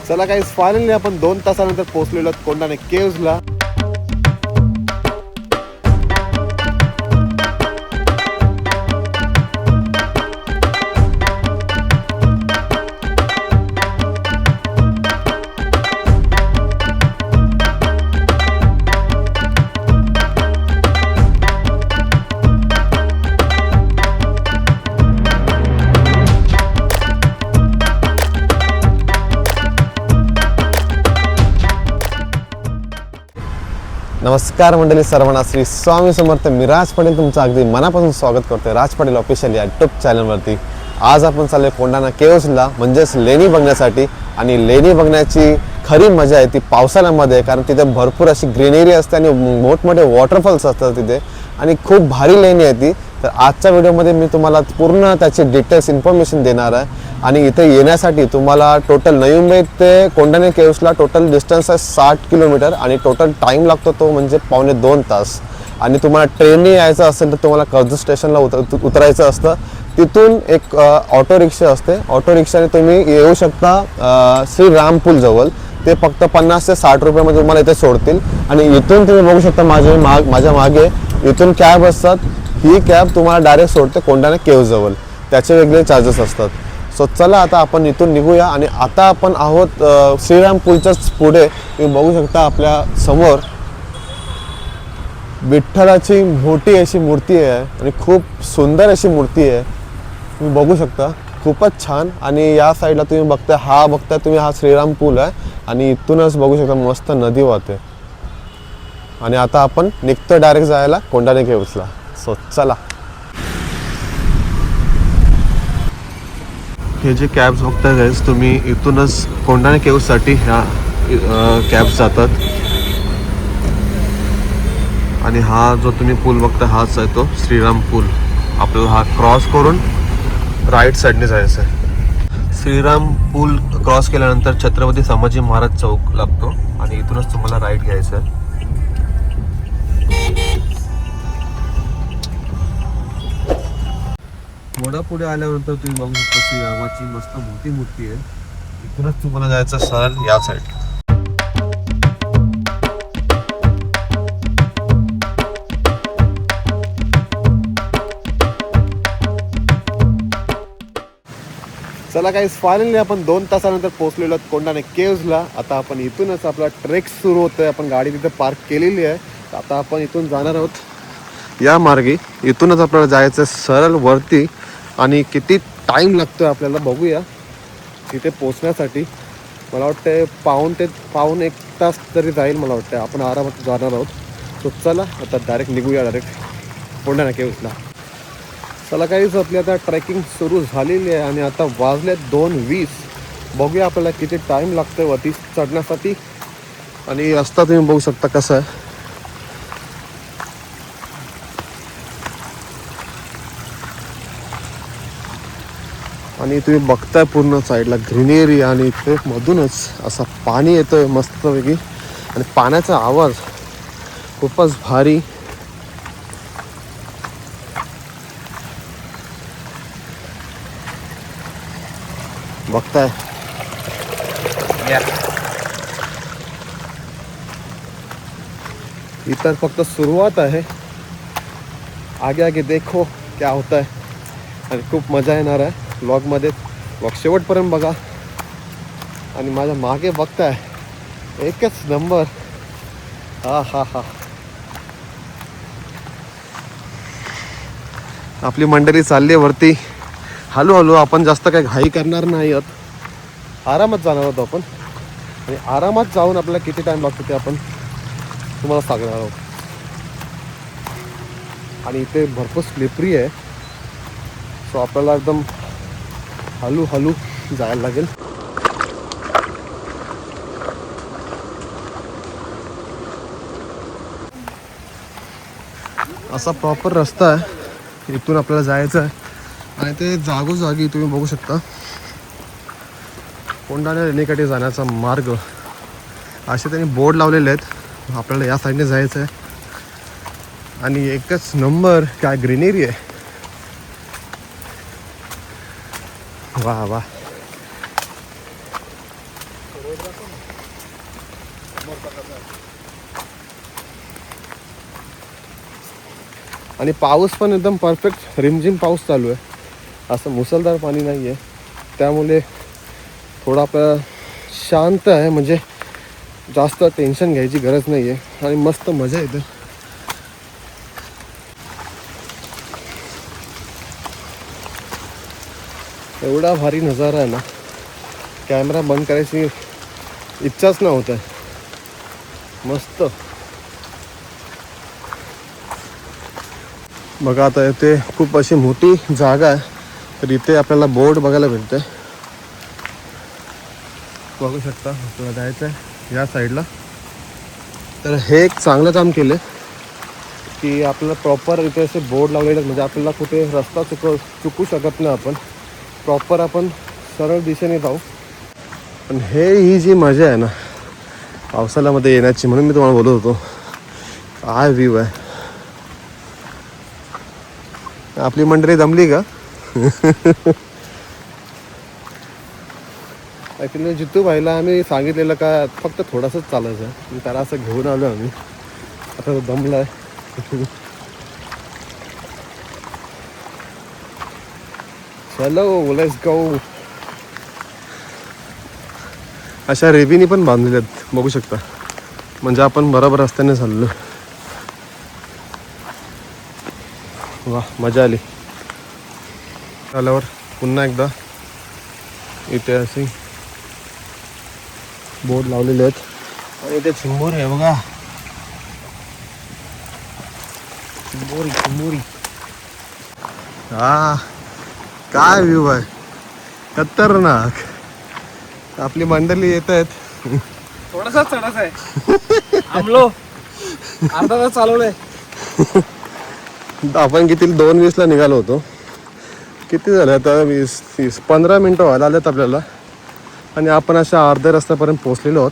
चला guys, finally आपण 2 तासानंतर पोहोचलेलो कोंडाणे केव्जला. नमस्कार मंडळी सर्वांना, श्री स्वामी समर्थ. मी राज पाटील तुमचं अगदी मनापासून स्वागत करतोय राज पाटील ऑफिशियल या यूट्यूब चॅनलवरती. आज आपण चाललोय कोंडाणा केव्जला, म्हणजेच लेणी बघण्यासाठी. आणि लेणी बघण्याची खरी मजा आहे ती पावसाळ्यामध्ये, कारण तिथे भरपूर अशी ग्रीनरी असते आणि मोठमोठे वॉटरफॉल्स असतात तिथे, आणि खूप भारी लेणी आहे ती. तर आजच्या व्हिडिओमध्ये मी तुम्हाला पूर्ण त्याची डिटेल्स इन्फॉर्मेशन देणार आहे. आणि इथे येण्यासाठी तुम्हाला टोटल नवी मुंबई ते कोंडाणे केव्जला टोटल डिस्टन्स आहे 60 किलोमीटर, आणि टोटल टाईम लागतो तो म्हणजे 2.25 तास. आणि तुम्हाला ट्रेनने यायचं असेल तर तुम्हाला कर्जत स्टेशनला उतरायचं असतं. तिथून एक ऑटो रिक्षा असते, ऑटो रिक्षाने तुम्ही येऊ शकता श्रीराम पूल जवळ. ते फक्त 50 ते 60 रुपयामध्ये तुम्हाला इथे सोडतील. आणि इथून तुम्ही बघू शकता माझ्या मागे इथून कॅब असतात. ही कॅब तुम्हाला डायरेक्ट सोडते कोंडाणा केव्जजवळ, त्याचे वेगळे चार्जेस असतात. सो चला आता आपण इथून निघूया. आणि आता आपण आहोत श्रीराम पूलच्याच पुढे. तुम्ही बघू शकता आपल्या समोर विठ्ठलाची मोठी अशी मूर्ती आहे, आणि खूप सुंदर अशी मूर्ती आहे. तुम्ही बघू शकता, खूपच छान. आणि या साईडला तुम्ही बघताय तुम्ही हा श्रीराम पूल आहे, आणि इथूनच बघू शकता मस्त नदी वाहते. आणि आता आपण निघतो डायरेक्ट जायला कोंडाणे केव्जला. सो चला. हे जे कॅब्स बघताय गाईज तुम्ही, इथूनच कोंडाणे केव्जसाठी ह्या कॅब्स जातात. आणि हा जो तुम्ही पूल बघता हाच आहे तो श्रीराम पूल. आपल्याला हा क्रॉस करून राईट साईडने जायचं आहे. श्रीराम पूल क्रॉस केल्यानंतर छत्रपती संभाजी महाराज चौक लागतो, आणि इथूनच तुम्हाला राईट घ्यायचं आहे. थोडा पुढे आल्यानंतर तुम्ही बघू शकता श्रीरामाची मस्त मोठी मूर्ती आहे. इथूनच तुम्हाला जायचं सरळ या साईड. चला गाईज, फायनली आपण 2 तासानंतर पोहोचलेलो कोंडाणे केव्जला. आता आपण इथूनच आपला ट्रेक सुरू होतोय. आपण गाडी तिथे पार्क केलेली आहे. आता आपण इथून जाणार आहोत या मार्गे. इथूनच आपल्याला जायचं सरळ वरती. आणि किती टाईम लागतोय आपल्याला बघूया तिथे पोचण्यासाठी. मला वाटतं पाऊण एक तास तरी जाईल मला वाटतं. आपण आरामात जाणार आहोत. सो चला आता डायरेक्ट निघूया डायरेक्ट कोंडाणा केव्जला. चला काहीच आपली आता ट्रेकिंग सुरू झालेली आहे, आणि आता वाजले 2:20. बघूया आपल्याला किती टाईम लागतोय वरती चढण्यासाठी. आणि रस्ता तुम्ही बघू शकता कसा आहे. आणि तुम्ही बघताय पूर्ण साईडला ग्रीनरी, आणि इथे मधूनच असा पाणी येतोय मस्तपैकी. आणि पाण्याचा आवाज खूपच भारी. बघताय इतर फक्त सुरुवात आहे. आगे आगे देखो क्या होता है. आणि खूप मजा येणार आहे व्लॉगमध्ये. व्लॉग शेवटपर्यंत बघा. आणि माझ्या मागे बघताय एकच नंबर. हा हा हा. आपली मंडळी चालली आहे वरती हळूहळू. आपण जास्त काही घाई करणार नाही आहोत, आरामात जाणार आहोत आपण. आणि आरामात जाऊन आपल्याला किती टाईम लागतो ते आपण तुम्हाला सांगणार आहोत. आणि इथे भरपूर स्लिपरी आहे, सो आपल्याला एकदम हळूहळू जायला लागेल. असा प्रॉपर रस्ता आहे, इथून आपल्याला जायचं आहे. आणि ते जागोजागी तुम्ही बघू शकता कोंडाणा लेणीकडे जाण्याचा मार्ग असे त्यांनी बोर्ड लावलेले आहेत. आपल्याला या साईडने जायचं आहे. आणि एकच नंबर काय ग्रीनरी आहे. वाह वाह. आणि पाऊस पण एकदम परफेक्ट रिमझिम पाऊस चालू आहे, असं मुसळधार पाणी नाही आहे, त्यामुळे थोडा आपला शांत आहे, म्हणजे जास्त टेन्शन घ्यायची गरज नाही आहे आणि मस्त मजा येते. एवढा भारी नजारा आहे ना, कॅमेरा बंद करायची इच्छाच नव्हता. मस्त बघा. आता इथे खूप अशी मोठी जागा आहे, तर इथे आपल्याला बोर्ड बघायला भेटते. बघू शकता, आपल्याला जायचं आहे या साईडला. तर हे एक चांगलं काम केलं की आपल्याला प्रॉपर इथे असे बोर्ड लावलेले आहेत, म्हणजे आपल्याला कुठे रस्ता चुकू शकत नाही. आपण प्रॉपर आपण सरळ दिशेने जाऊ. पण ही जी मजा आहे ना पावसाळ्यामध्ये येण्याची, म्हणून मी तुम्हाला बोलत होतो, काय व्ह्यू आहे. आपली मंडळी जमली का? ॲक्च्युली जितू भाईला आम्ही सांगितलेलं का फक्त थोडंसंच चालायचं आहे, त्याला असं घेऊन आलो आम्ही. आता तो दमला आहे. चलो लेट्स गो. अशा रेबीनी पण बांधलेल्या आहेत, बघू शकता, म्हणजे आपण बरोबर रस्त्याने चाललो. वा, मजा आली. आल्यावर पुन्हा एकदा इथे असे बोर्ड लावलेले आहेत आणि इथे चिंबोरी आहे बघा. चिंबोरी. हा, काय व्ह्यू आहे, खतरनाक. आपली मंडळी येत आहेत. थोडासा चढाच आहे. आमलो अर्धा तास चालवलंय. आपण किती 2:20 निघालो होतो. किती झालं आता? 20-15 मिनटं व्हायला आलेत आपल्याला, आणि आपण अशा अर्ध्या रस्त्यापर्यंत पोहोचलेलो आहोत.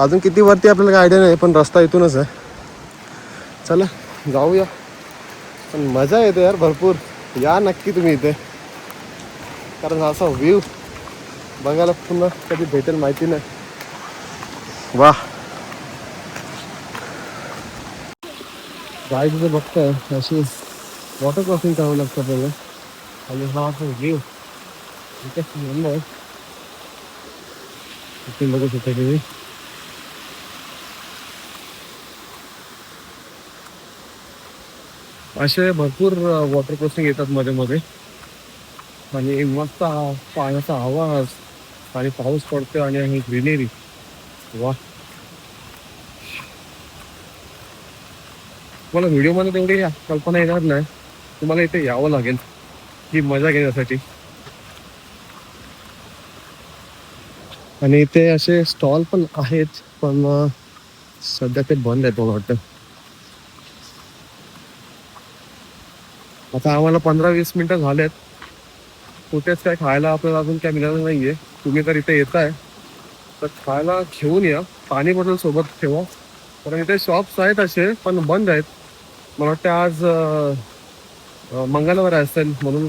अजून किती वरती आपल्याला काय आयडिया नाही, पण रस्ता इथूनच आहे. चला जाऊया. पण मजा येते यार भरपूर. या नक्की तुम्ही इथे, कारण असा व्ह्यू बघायला पुन्हा कधी भेटेल माहिती नाही. वा, गाय तिथे बघताय अशी वॉटर क्रॉसिंग करावं लागतं आपल्याला. आणि हा असा व्ह्यू इथे बघू शकता तुम्ही. असे भरपूर वॉटर क्रॉसिंग येतात मध्ये मध्ये, आणि मस्त पाण्याचा आवाज आणि पाऊस पडतो आणि ग्रीनरी. वा, मला व्हिडिओमध्ये तेवढी कल्पना येणार नाही, तुम्हाला इथे यावं लागेल ही मजा घेण्यासाठी. आणि इथे असे स्टॉल पण आहेत, पण सध्या ते बंद आहेत मला वाटतं. आता आम्हाला 15-20 मिनटं झालेत, कुठेच काय खायला आपल्याला अजून काय मिळालं नाहीये. तुम्ही जर इथे येताय तर खायला घेऊन या, पाणी बॉटल सोबत ठेवा, कारण इथे शॉप्स आहेत असे, पण बंद आहेत. मला वाटतं आज मंगळवार असेल म्हणून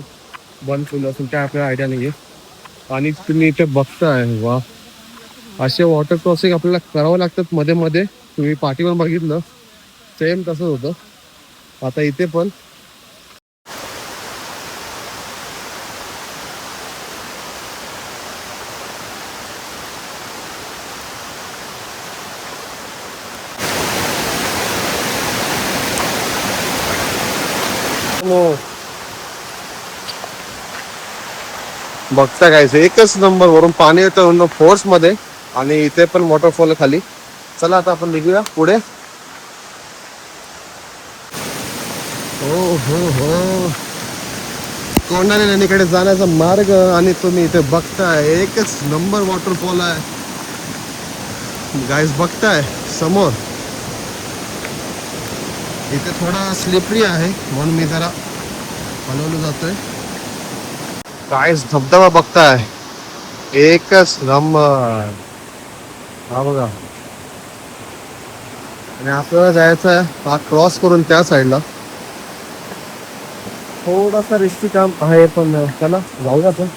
बंद केलं असेल, काय आपल्याला आयडिया नाही आहे. आणि तुम्ही इथे बघताय, वा, असे वॉटर क्रॉसिंग आपल्याला करावं लागतात मध्ये मध्ये. तुम्ही पाठीवर बघितलं सेम तसंच होतं. आता इथे पण बघता काय एकच नंबर वरून पाणी येतं फोर्स मध्ये, आणि इथे पण वॉटरफॉल खाली. चला आता आपण निघूया पुढे. हो, कोंढाणा नदीकडे जाण्याचा मार्ग, आणि तुम्ही इथे बघताय एकच नंबर वॉटरफॉल आहे गाईज. बघताय समोर, इथे थोडा स्लिपरी आहे म्हणून मी जरा हलवलं जातोय. गाईज धबधबा बघताय, एकच नंबर. हा बघा, आणि आपल्याला जायचं आहे हा क्रॉस करून त्या साईडला. थोडासा रिस्की काम आहे, पण चला जाऊया आपण.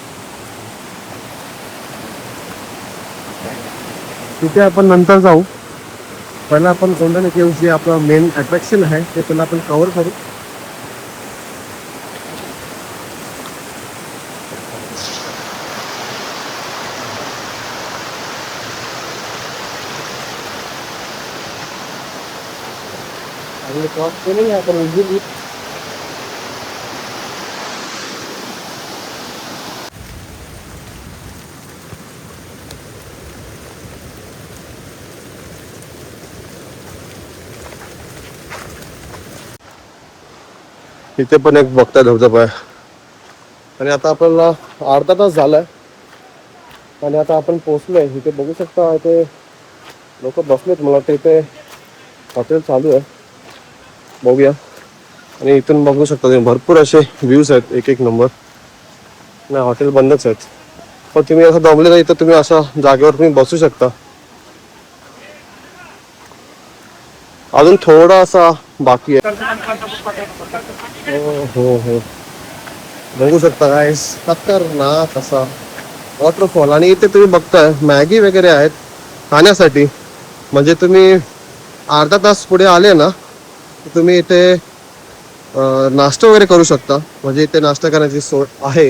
तिथे आपण नंतर जाऊ. पहिला आपण कोंढाणा केव्स जे आपलं मेन अट्रॅक्शन आहे ते पहिला आपण कव्हर करू. आणि क्रॉस केलं आपण इझिली. इथे पण एक बघता धबधबा आहे आणि आता आपल्याला अर्धा तास झालाय आणि आता आपण पोहोचलोय. इथे बघू शकता इथे लोक बसलेत. मला वाटतं इथे हॉटेल चालू आहे. बघूया. आणि इथून बघू शकता तुम्ही भरपूर असे व्ह्यूज आहेत एक एक नंबर. नाही हॉटेल बंदच आहेत पण तुम्ही असं दमले नाही तर तुम्ही अशा जागेवर तुम्ही बसू शकता. अजून थोडा असा बाकी आहे. हो बघू शकता काय खतरनाक असा वॉटरफॉल. आणि इथे तुम्ही बघताय मॅगी वगैरे आहेत खाण्यासाठी. म्हणजे तुम्ही अर्धा तास पुढे आले ना तुम्ही इथे नाश्ता वगैरे करू शकता. म्हणजे इथे नाश्ता करण्याची सोय आहे.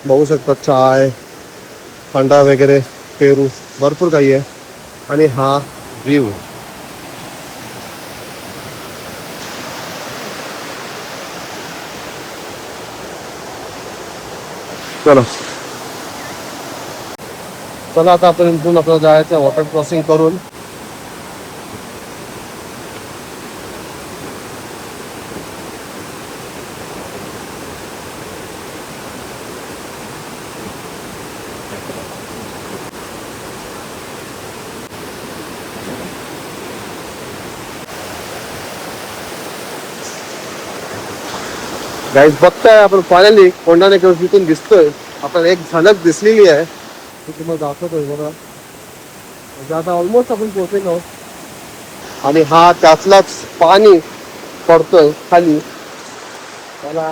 बघू शकता चाय थंडा वगैरे पेरू भरपूर काही आहे. आणि हा व्ह्यू चला चला आता आपण इथून आपल्याला जायचं वॉटर क्रॉसिंग करून. गाईज बघताय आपण फायनली कोंढाणा केव्स इथून दिसतोय. आपल्याला एक झलक दिसलेली आहे ती तुम्हाला दाखवतोय बघा. म्हणजे आता ऑलमोस्ट आपण पोहोचलेलो आहोत. आणि हा त्यातलाच पाणी पडतोय खाली. त्याला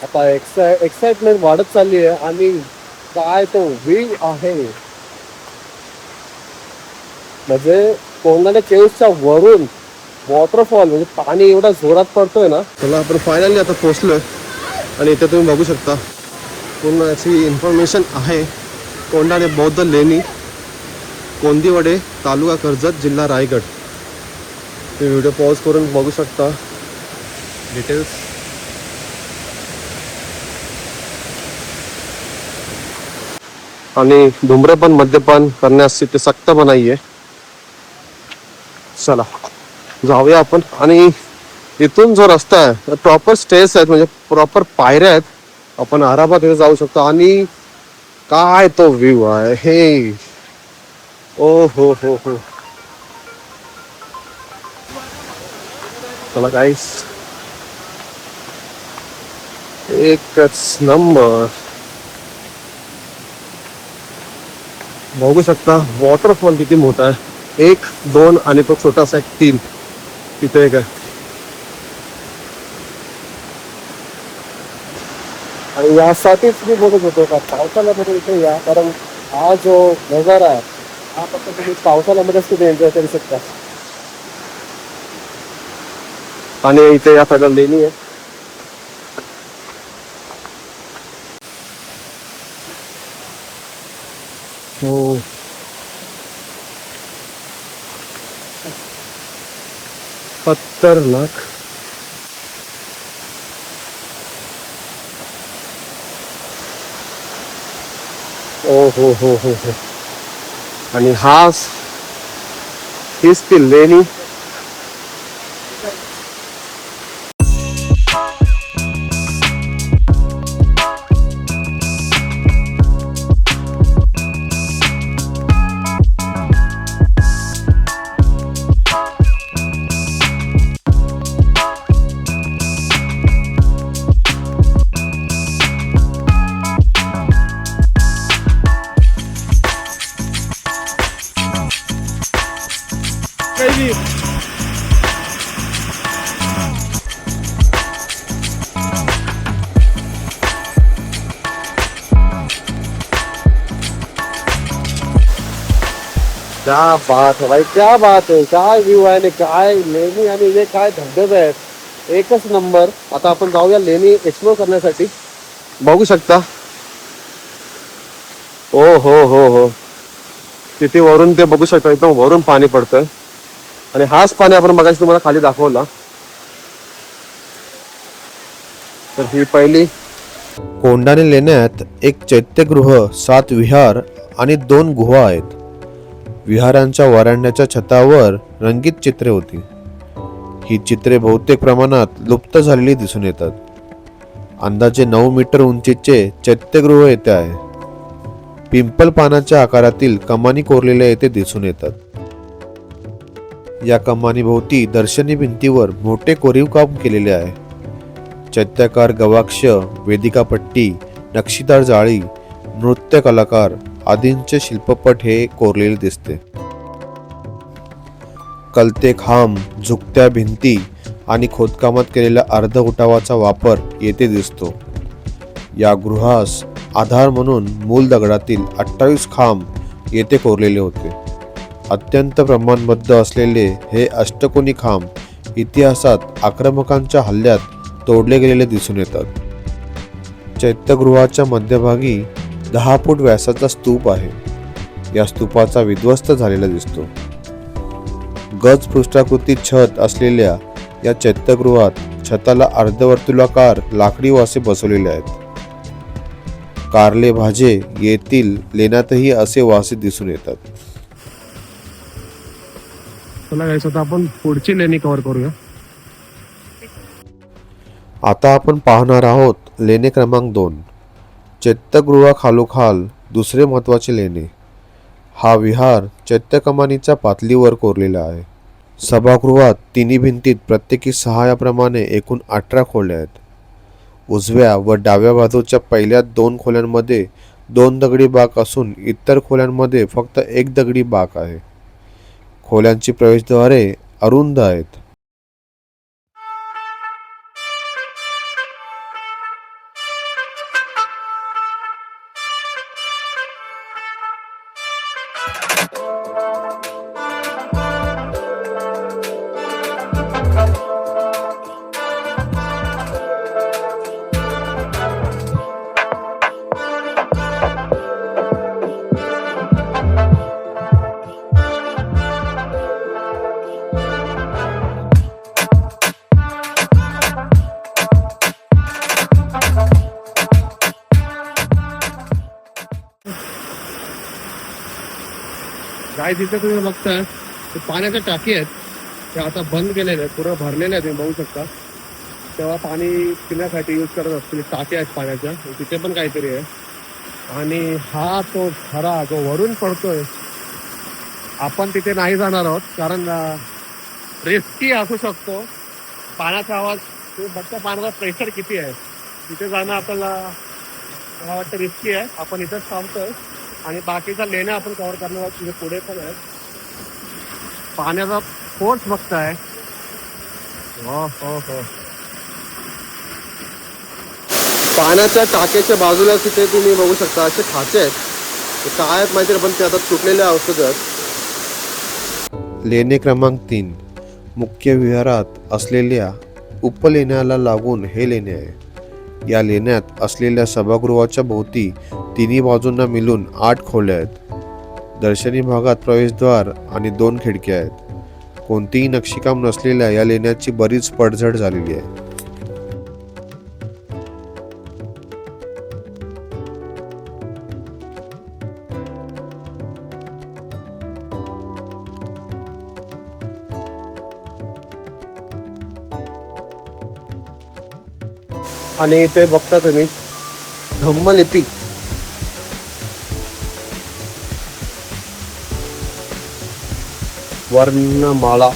आता एक्साइटमेंट वाढत चालली आहे. आणि काय तो व्ह्यू आहे म्हणजे कोंढाणा केव्सच्या वरून वॉटरफॉल. म्हणजे पाणी एवढा जोरात पडतोय ना. त्याला आपण फायनली आता पोहोचलोय आणि इथे तुम्ही बघू शकता पूर्ण याची इन्फॉर्मेशन आहे. कोंढाणे बौद्ध लेणी कोंदिवडे तालुका कर्जत जिल्हा रायगड. ते व्हिडिओ पॉज करून बघू शकता डिटेल्स. आणि धूम्रपान मद्यपान करण्यास इथे सक्त मनाई आहे. चला जाऊया आपण. आणि इथून जो रस्ता आहे प्रॉपर स्टेज आहेत म्हणजे प्रॉपर पायऱ्या आहेत. आपण आरामात इथे जाऊ शकतो. आणि काय तो व्ह्यू आहे हे. ओ हो हो हो चला गाईस एकच नंबर. बघू शकता वॉटरफॉल किती मोठा आहे. 1 2 आणि तो छोटासा एक 3 तिथे एक आहे. आणि यासाठीच मी बोलत होतो का पावसाळ्यामध्ये इथे या. कारण हा जो नजारा आहे हा फक्त तुम्ही पावसाळ्यामध्येच तुम्ही एन्जॉय करू शकता. आणि इथे या सगळ्या लेणी आहे. हो खतरनाक. ओ हो हो हो हो. आणि हीच ती लेणी. क्या बात है भाई, क्या बात आहे. काय व्ह्यू आहे आणि काय लेणी आणि हे काय धबधबे आहेत. एकच नंबर. आता आपण जाऊया लेणी एक्सप्लोर करण्यासाठी. बघू शकता. ओ हो हो हो, तिथे वरून ते बघू शकता, एकदम वरून पाणी पडतंय आणि हाच पाणी आपण मगाशी तुम्हाला खाली दाखवला. तर ही पहिली कोंढाणे लेण्यात एक चैत्यगृह, 7 विहार आणि 2 गुहा आहेत. विहारांच्या वरांड्याच्या छतावर रंगीत चित्रे होती. ही चित्रे बहुतेक प्रमाणात लुप्त झालेली दिसून येतात. अंदाजे 9 मीटर उंचीचे चैत्यगृह येथे आहे. पिंपल पानाच्या आकारातील कमानी कोरलेल्या येथे दिसून येतात. या कमानी भोवती दर्शनी भिंतीवर मोठे कोरीव काम केलेले आहे. चैत्याकार गवाक्ष, वेदिकापट्टी, नक्षीदार जाळी, नृत्य कलाकार आदींचे शिल्पपट हे कोरलेले दिसते. कलते खांब, झुकत्या भिंती आणि खोदकामात केलेल्या अर्ध उठावाचा वापर येथे दिसतो. या गृहास आधार म्हणून मूल दगडातील 28 खांब येथे कोरलेले होते. अत्यंत प्रमाणबद्ध असलेले हे अष्टकोनी खांब इतिहासात आक्रमकांच्या हल्ल्यात तोडले गेलेले दिसून येतात. चैत्यगृहाच्या मध्यभागी 10 फूट व्यासाचा स्तूप आहे. या स्तूपाचा विध्वस्त झालेला दिसतो. गज पृष्ठाकृती छत असलेल्या या चैत्यगृहात छताला अर्धवर्तुळाकार लाकडी वासे बसवलेले आहेत. कारले भाजे येथील लेण्यातही असे वासे दिसून येतात. चला गाईस, आता आपण पुढची लेणी कव्हर करूया. आता आपण पाहणार आहोत लेणे क्रमांक 2, चैत्यगृहाखालोखाल दुसरे महत्वाचे लेणे. हा विहार चैत्यकमानीच्या पातळीवर कोरलेला आहे. सभागृहात तिन्ही भिंतीत प्रत्येकी 6 याप्रमाणे एकूण 18 खोल्या आहेत. उजव्या व डाव्या बाजूच्या पहिल्या 2 खोल्यांमध्ये 2 दगडी बाक असून इतर खोल्यांमध्ये फक्त 1 दगडी बाक आहे. खोल्यांची प्रवेशद्वारे अरुंद आहेत. गाय तिथे तुम्ही बघताय ते पाण्याच्या टाकी आहेत, ते आता बंद केलेले आहेत, पूर्ण भरलेले आहेत. तुम्ही बघू शकता. तेव्हा पाणी पिण्यासाठी यूज करत असतील टाक्या आहेत पाण्याच्या, तिथे पण काहीतरी आहे. आणि हा तो झरा जो वरून पडतोय, आपण तिथे नाही जाणार आहोत कारण रिस्की असू शकतो. पाण्याचा आवाज, तुम्ही बघता पाण्याचा प्रेशर किती आहे. तिथे जाणं आपल्याला मला वाटतं रिस्की आहे. आपण इथंच थांबतोय आणि बाकीचा लेण्या आपण कव्हर करणार तिथे पुढे पण आहे. पाण्याचा फोर्स बघताय. हो हो हो, पाण्याच्या टाक्याच्या बाजूला तिथे तुम्ही बघू शकता असे खाचे आहेत. ते काय आहेत माहिती पण ते आता तुटलेल्या अवस्थेत आहेत. लेणे क्रमांक 3, मुख्य विहारात असलेल्या उपलेण्याला लागून हे लेणे आहे. या लेण्यात असलेल्या सभागृहाच्या भोवती तिन्ही बाजूंना मिळून 8 खोल्या आहेत. दर्शनी भागात प्रवेशद्वार आणि 2 खिडक्या आहेत. कोणतीही नक्षीकाम नसलेल्या या लेण्याची बरीच पडझड झालेली आहे. आणि इथे बघता तुम्ही धम्मलिपी, वर्णमाला,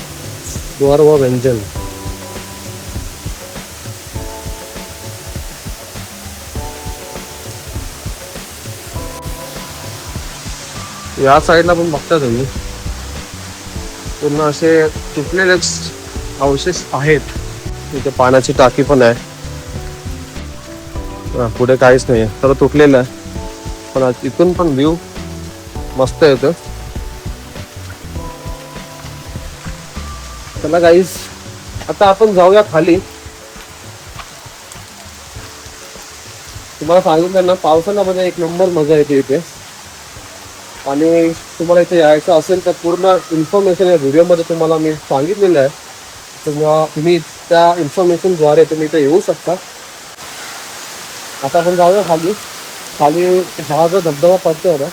स्वर व व्यंजन. या साईडला पण बघता तुम्ही पूर्ण असे तुटलेलेच अवशेष आहेत. इथे पाण्याची टाकी पण आहे. पुढे काहीच नाही आहे, तर तुटलेलं आहे. पण इथून पण व्ह्यू मस्त येतो. चला गाईस, आता आपण जाऊया खाली. तुम्हाला सांगितलं ना, पावसाळ्यामध्ये एक नंबर मजा येते इथे. आणि तुम्हाला इथे यायचं असेल तर पूर्ण इन्फॉर्मेशन या व्हिडिओमध्ये तुम्हाला मी सांगितलेलं आहे. तर तुम्ही त्या इन्फॉर्मेशनद्वारे तुम्ही इथे येऊ शकता. आता आपण जाऊया खाली. खाली हा जो धबधबा पडतोय ना,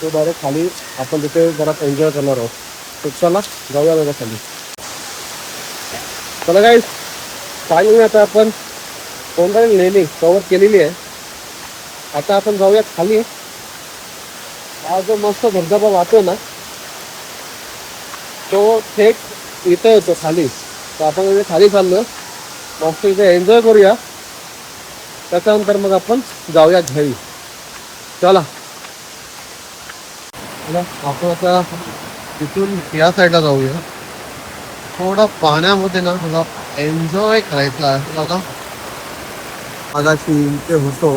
तो डायरेक्ट खाली आपण तिथे जरा एन्जॉय करणार आहोत. तर चला जाऊया बघा खाली. चला गाईस, खाली आता आपण कोंडाणा लेणी कव्हर केलेली आहे. आता आपण जाऊया खाली. हा जो मस्त धबधबा वाहतो ना, तो थेट इथं येतो खाली. तर आपण इथे खाली चाललो, मस्त इथे एन्जॉय करूया. त्याच्यानंतर मग आपण जाऊया घरी. चला आपण आता तिथून या साईडला जाऊया. थोडा पाण्यामध्ये ना मला एन्जॉय करायचा आहे. बघा मागाशी इथे होतो,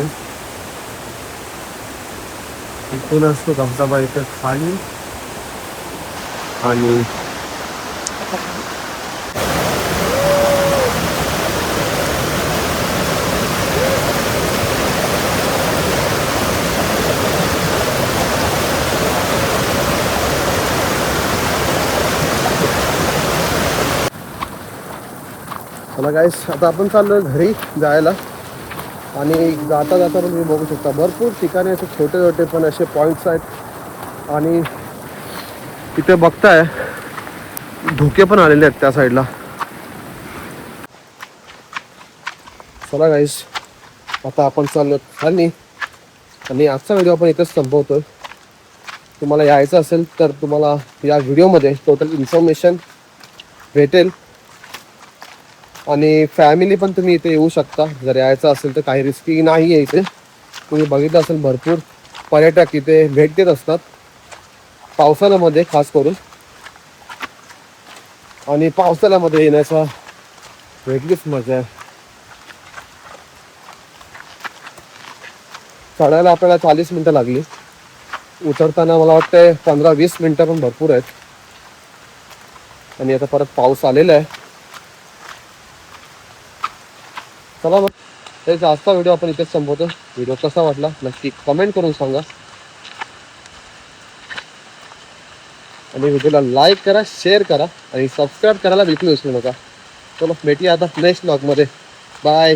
इथून असतो धबधबा इथे खाली. आणि चला गाईस, आता आपण चाललो घरी जायला. आणि जाता जाता पण तुम्ही बघू शकता भरपूर ठिकाणी असे छोटे छोटे पण असे पॉईंट्स आहेत. आणि तिथे बघताय धुके पण आलेले आहेत त्या साईडला. चला गाईस, आता आपण चाललो खाली. आणि आजचा व्हिडिओ आपण इथेच संपवतोय. तुम्हाला यायचं असेल तर तुम्हाला या व्हिडिओमध्ये टोटल इन्फॉर्मेशन भेटेल. आणि फॅमिली पण तुम्ही इथे येऊ शकता जर यायचं असेल तर. काही रिस्की नाही आहे इथे. तुम्ही बघितलं असेल भरपूर पर्यटक इथे भेट देत असतात पावसाळ्यामध्ये खास करून. आणि पावसाळ्यामध्ये येण्याचा वेगळीच मजा आहे. चढायला आपल्याला 40 मिनटं लागली. उतरताना मला वाटतं 15-20 मिनटं पण भरपूर आहेत. आणि आता परत पाऊस आलेला आहे. चला मग त्याचा आजचा व्हिडिओ आपण इथेच संपवतो. व्हिडिओ कसा वाटला नक्की कमेंट करून सांगा. आणि व्हिडिओला लाईक करा, शेअर करा आणि सबस्क्राईब करायला बिलकुल विसरू नका. चलो भेटूया आता नेक्स्ट व्लॉगमध्ये. बाय.